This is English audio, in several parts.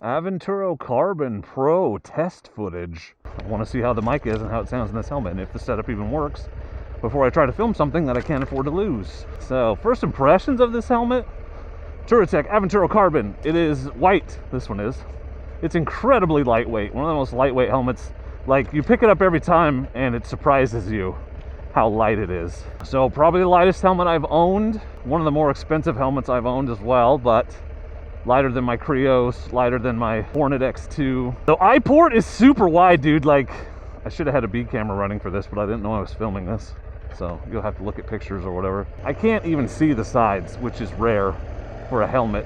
Aventuro Carbon Pro test footage. I want to see how the mic is and how it sounds in this helmet, and if the setup even works, before I try to film something that I can't afford to lose. So, first impressions of this helmet, Touratech Aventuro Carbon. It is white, this one is. It's incredibly lightweight, one of the most lightweight helmets. Like, you pick it up every time and it surprises you how light it is. So, probably the lightest helmet I've owned, one of the more expensive helmets I've owned as well, but lighter than my Krios, lighter than my Hornet X2. The eye port is super wide, dude. Like, I should have had a B camera running for this, but I didn't know I was filming this. So you'll have to look at pictures or whatever. I can't even see the sides, which is rare for a helmet.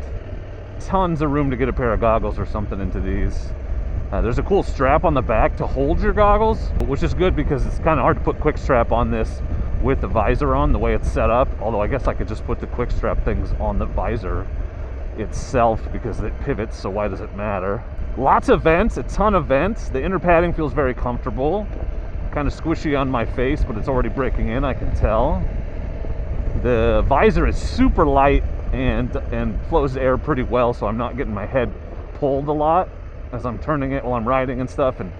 Tons of room to get a pair of goggles or something into these. There's a cool strap on the back to hold your goggles, which is good because it's kind of hard to put quick strap on this with the visor on, the way it's set up. Although I guess I could just put the quick strap things on the visor itself because it pivots, so why does it matter? Lots of vents, a ton of vents. The inner padding feels very comfortable. Kind of squishy on my face, but it's already breaking in, I can tell. The visor is super light and flows air pretty well, so I'm not getting my head pulled a lot as I'm turning it while I'm riding and stuff. And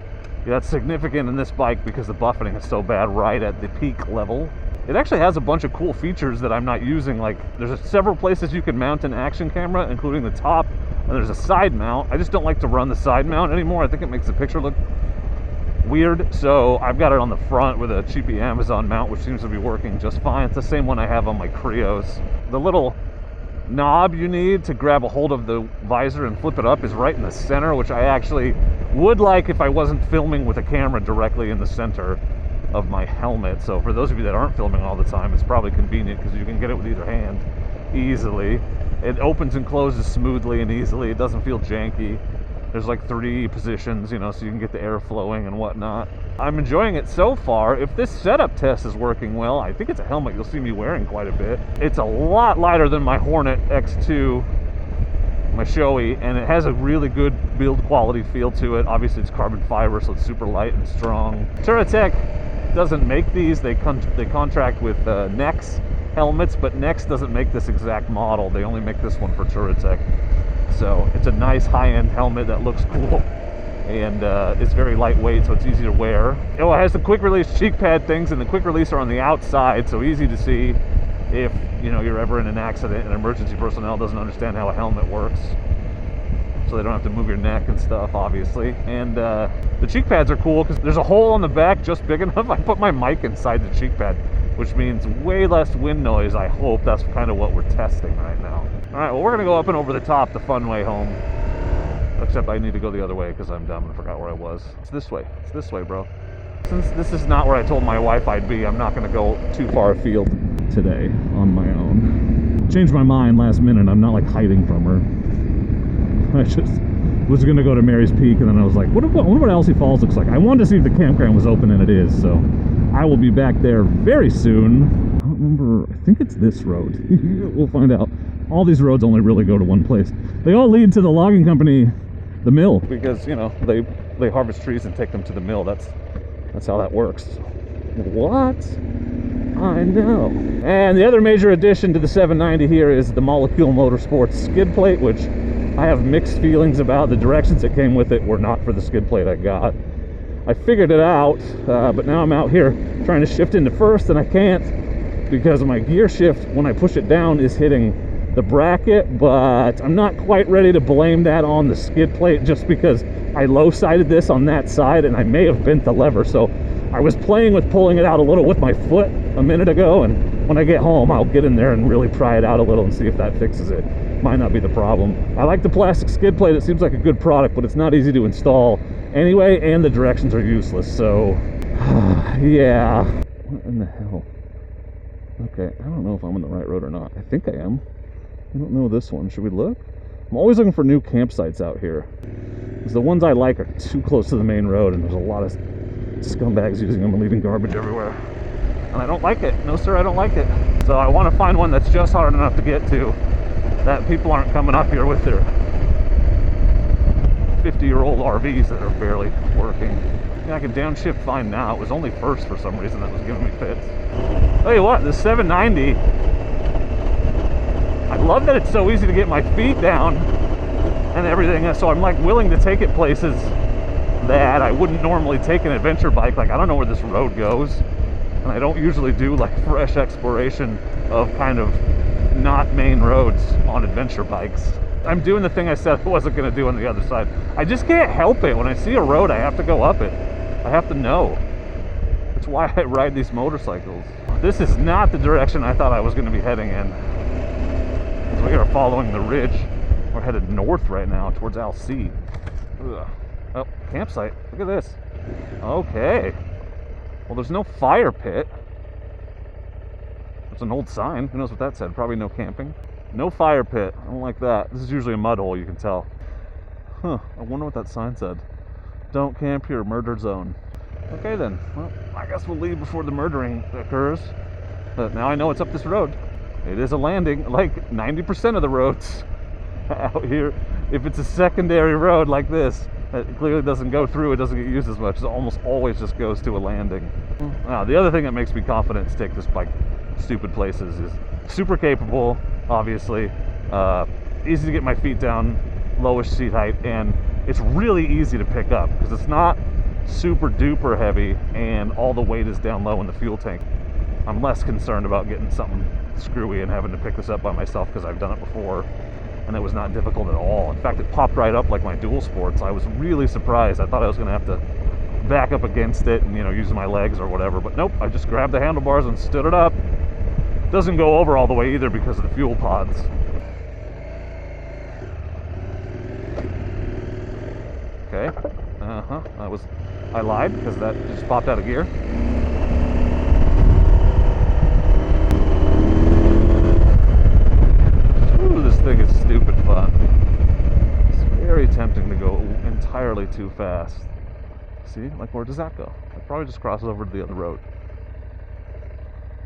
that's significant in this bike because the buffeting is so bad right at the peak level. It actually has a bunch of cool features that I'm not using. Like, there's several places you can mount an action camera, including the top, and there's a side mount. I just don't like to run the side mount anymore. I think it makes the picture look weird, so I've got it on the front with a cheapy Amazon mount, which seems to be working just fine. It's the same one I have on my Krios. The little knob you need to grab a hold of the visor and flip it up is right in the center, which I actually would like if I wasn't filming with a camera directly in the center of my helmet. So for those of you that aren't filming all the time, it's probably convenient because you can get it with either hand easily. It opens and closes smoothly and easily. It doesn't feel janky. There's like 3 positions, you know, so you can get the air flowing and whatnot. I'm enjoying it so far. If this setup test is working well, I think it's a helmet you'll see me wearing quite a bit. It's a lot lighter than my Hornet X2, my Shoei, and it has a really good build quality feel to it. Obviously it's carbon fiber, so it's super light and strong. Touratech doesn't make these. They contract with Nex helmets, but Nex doesn't make this exact model. They only make this one for Touratech. So it's a nice high-end helmet that looks cool, and it's very lightweight, so it's easy to wear. Oh, it has the quick release cheek pad things, and the quick release are on the outside, so easy to see if, you know, you're ever in an accident and emergency personnel doesn't understand how a helmet works, so they don't have to move your neck and stuff, obviously. And the cheek pads are cool because there's a hole on the back just big enough. I put my mic inside the cheek pad, which means way less wind noise. I hope that's kind of what we're testing right now. All right, well, we're gonna go up and over the top, the fun way home. Except I need to go the other way because I'm dumb and forgot where I was. It's this way, bro. Since this is not where I told my wife I'd be, I'm not gonna go too far afield today on my own. Changed my mind last minute. I'm not like hiding from her. I just was gonna go to Mary's Peak, and then I was like, I wonder what Elsie Falls looks like. I wanted to see if the campground was open, and it is, so I will be back there very soon. I don't remember, I think it's this road. We'll find out. All these roads only really go to one place. They all lead to the logging company, the mill, because, you know, they harvest trees and take them to the mill. That's how that works. What? I know. And the other major addition to the 790 here is the Molecule Motorsports skid plate, which I have mixed feelings about. The directions that came with it were not for the skid plate I got. I figured it out, but now I'm out here trying to shift into first, and I can't because my gear shift, when I push it down, is hitting the bracket, but I'm not quite ready to blame that on the skid plate just because I low-sided this on that side and I may have bent the lever. So I was playing with pulling it out a little with my foot a minute ago, and when I get home I'll get in there and really pry it out a little and see if that fixes it. Might not be the problem. I like the plastic skid plate. It seems like a good product, but it's not easy to install anyway, and the directions are useless, so yeah. What in the hell? Okay, I don't know if I'm on the right road or not. I think I am. I don't know this one. Should we look? I'm always looking for new campsites out here, because the ones I like are too close to the main road, and there's a lot of scumbags using them and leaving garbage everywhere. And I don't like it. No, sir, I don't like it. So I want to find one that's just hard enough to get to, that people aren't coming up here with their 50-year-old RVs that are barely working. Yeah, I can downshift fine now. It was only first for some reason that was giving me fits. Tell you what, the 790, I love that it's so easy to get my feet down and everything. So I'm like willing to take it places that I wouldn't normally take an adventure bike. Like, I don't know where this road goes, and I don't usually do like fresh exploration of kind of not main roads on adventure bikes. I'm doing the thing I said I wasn't going to do on the other side. I just can't help it. When I see a road, I have to go up it. I have to know. That's why I ride these motorcycles. This is not the direction I thought I was going to be heading in. So we are following the ridge. We're headed north right now towards Alcee. Ugh. Oh, campsite. Look at this. Okay. Well, there's no fire pit. There's an old sign. Who knows what that said? Probably no camping. No fire pit. I don't like that. This is usually a mud hole, you can tell. Huh. I wonder what that sign said. Don't camp here, murder zone. Okay then. Well, I guess we'll leave before the murdering occurs. But now I know it's up this road. It is a landing. Like 90% of the roads out here, if it's a secondary road like this, it clearly doesn't go through, it doesn't get used as much. It almost always just goes to a landing. Now, the other thing that makes me confident to take this bike stupid places is super capable, obviously, easy to get my feet down, lowish seat height, and it's really easy to pick up because it's not super duper heavy and all the weight is down low in the fuel tank. I'm less concerned about getting something screwy and having to pick this up by myself because I've done it before, and it was not difficult at all. In fact, it popped right up like my dual sports. I was really surprised. I thought I was going to have to back up against it and, you know, use my legs or whatever, but nope, I just grabbed the handlebars and stood it up. Doesn't go over all the way either because of the fuel pods. Okay. I lied because that just popped out of gear. Ooh, this thing is stupid fun. It's very tempting to go entirely too fast. See, like, where does that go? It probably just crosses over to the other road.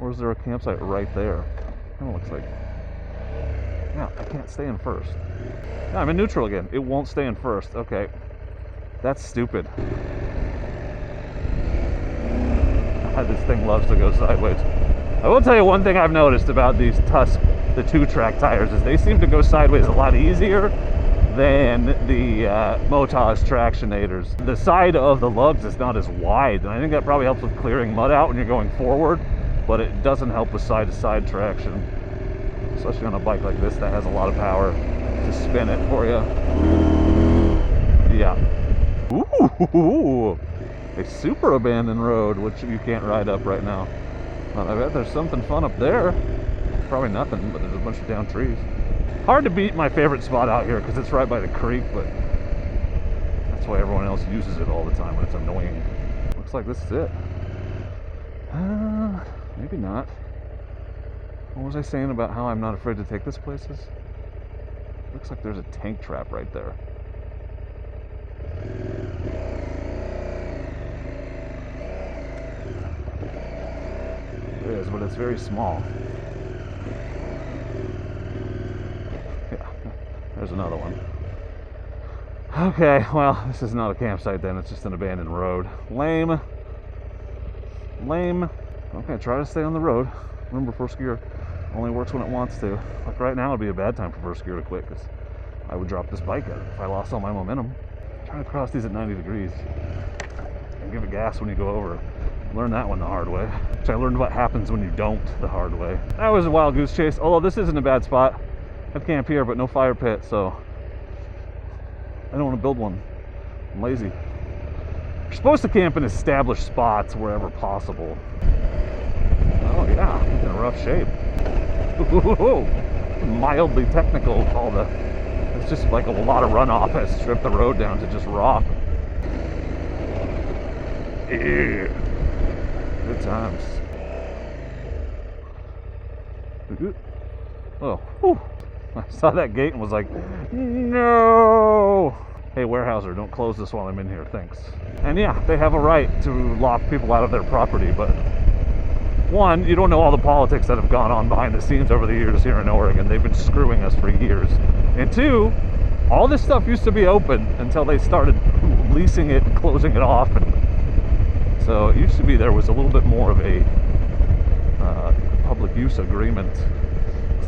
Or is there a campsite right there? Kind of looks like. Yeah, I can't stay in first. Yeah, I'm in neutral again. It won't stay in first. Okay. That's stupid. This thing loves to go sideways. I will tell you one thing I've noticed about these Tusk, the 2-track tires, is they seem to go sideways a lot easier than the Motos Tractionators. The side of the lugs is not as wide, and I think that probably helps with clearing mud out when you're going forward, but it doesn't help with side-to-side traction, especially on a bike like this that has a lot of power to spin it for you. Yeah. Ooh, a super abandoned road, which you can't ride up right now. Well, I bet there's something fun up there. Probably nothing, but there's a bunch of down trees. Hard to beat my favorite spot out here because it's right by the creek, but that's why everyone else uses it all the time when it's annoying. Looks like this is it. Maybe not. What was I saying about how I'm not afraid to take this places? Looks like there's a tank trap right there. It is, but it's very small. Yeah, there's another one. Okay, well, this is not a campsite then, it's just an abandoned road. Lame. Lame. Okay, try to stay on the road. Remember, first gear only works when it wants to. Like right now would be a bad time for first gear to quit because I would drop this bike out if I lost all my momentum. Trying to cross these at 90 degrees and give it gas when you go over. Learned that one the hard way, which I learned what happens when you don't the hard way. That was a wild goose chase, although this isn't a bad spot. I'd camp here, but no fire pit, so I don't want to build one. I'm lazy. You're supposed to camp in established spots wherever possible. Oh yeah, in a rough shape. Ooh, mildly technical, called it's just like a lot of runoff has stripped the road down to just rock. Yeah. Good times. Oh, whew. I saw that gate and was like, no! Hey, warehouser, don't close this while I'm in here, thanks. And yeah, they have a right to lock people out of their property, but one, you don't know all the politics that have gone on behind the scenes over the years here in Oregon. They've been screwing us for years. And two, all this stuff used to be open until they started leasing it and closing it off. And so it used to be there was a little bit more of a public use agreement.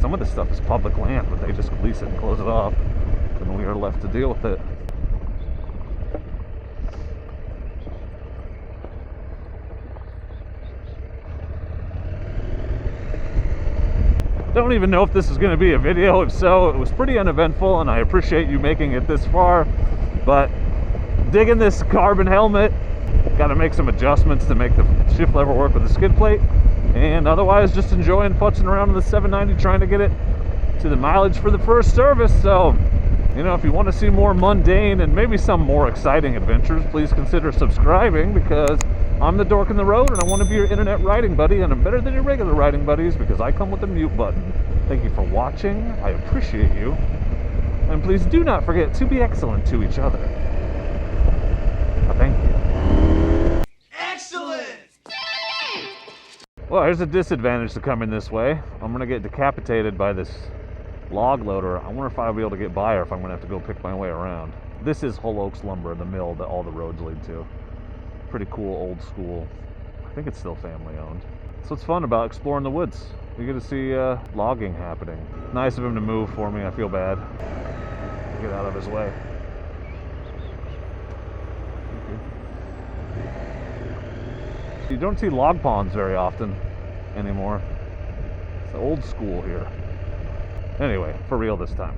Some of this stuff is public land, but they just lease it and close it off. The and we are left to deal with it. Don't even know if this is going to be a video. If so, it was pretty uneventful, and I appreciate you making it this far. But digging this carbon helmet, got to make some adjustments to make the shift lever work with the skid plate, and otherwise just enjoying putzing around with the 790, trying to get it to the mileage for the first service. So, you know, if you want to see more mundane and maybe some more exciting adventures, please consider subscribing, because I'm the dork in the road, and I want to be your internet riding buddy, and I'm better than your regular riding buddies because I come with a mute button. Thank you for watching. I appreciate you. And please do not forget to be excellent to each other. Thank you. Excellent! Well, here's a disadvantage to coming this way. I'm going to get decapitated by this log loader. I wonder if I'll be able to get by, or if I'm going to have to go pick my way around. This is Hull Oaks Lumber, the mill that all the roads lead to. Pretty cool, old school. I think it's still family owned. So what's fun about exploring the woods? You get to see logging happening. Nice of him to move for me. I feel bad. Get out of his way. You don't see log ponds very often anymore. It's old school here. Anyway, for real this time.